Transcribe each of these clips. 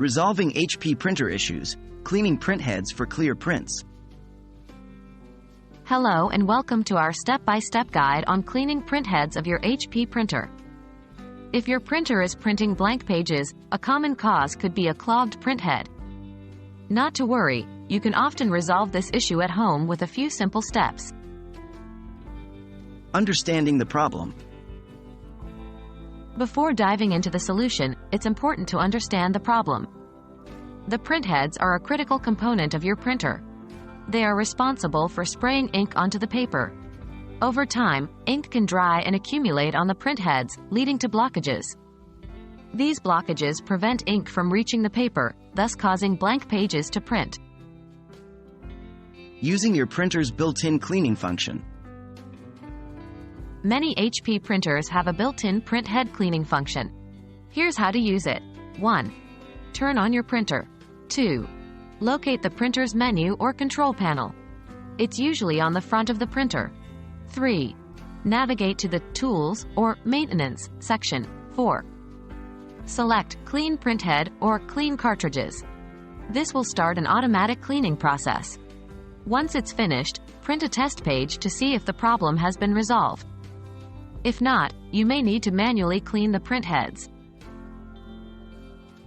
Resolving HP printer issues, cleaning print heads for clear prints. Hello and welcome to our step-by-step guide on cleaning print heads of your HP printer. If your printer is printing blank pages, a common cause could be a clogged print head. Not to worry, you can often resolve this issue at home with a few simple steps. Understanding the problem. Before diving into the solution, it's important to understand the problem. The print heads are a critical component of your printer. They are responsible for spraying ink onto the paper. Over time, ink can dry and accumulate on the print heads, leading to blockages. These blockages prevent ink from reaching the paper, thus causing blank pages to print. Using your printer's built-in cleaning function. Many HP printers have a built-in print head cleaning function. Here's how to use it. 1. Turn on your printer. 2. Locate the printer's menu or control panel. It's usually on the front of the printer. 3. Navigate to the Tools or Maintenance section. 4. Select Clean Print Head or Clean Cartridges. This will start an automatic cleaning process. Once it's finished, print a test page to see if the problem has been resolved. If not, you may need to manually clean the print heads.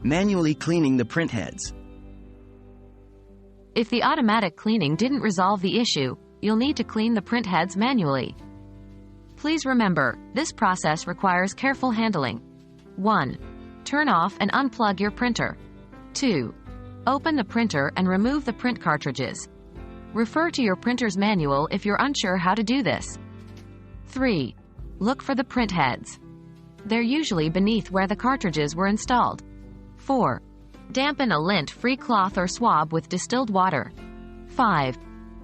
Manually cleaning the print heads. If the automatic cleaning didn't resolve the issue, you'll need to clean the print heads manually. Please remember, this process requires careful handling. 1. Turn off and unplug your printer. 2. Open the printer and remove the print cartridges. Refer to your printer's manual if you're unsure how to do this. 3. Look for the print heads. They're usually beneath where the cartridges were installed. 4. Dampen a lint-free cloth or swab with distilled water. 5.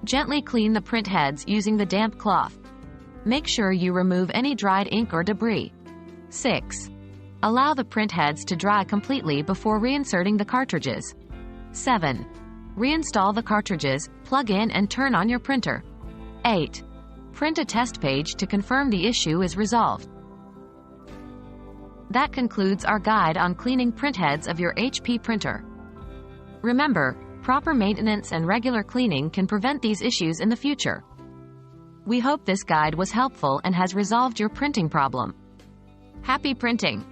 Gently clean the print heads using the damp cloth. Make sure you remove any dried ink or debris. 6. Allow the print heads to dry completely before reinserting the cartridges. 7. Reinstall the cartridges, plug in and turn on your printer. 8. Print a test page to confirm the issue is resolved. That concludes our guide on cleaning print heads of your HP printer. Remember, proper maintenance and regular cleaning can prevent these issues in the future. We hope this guide was helpful and has resolved your printing problem. Happy printing!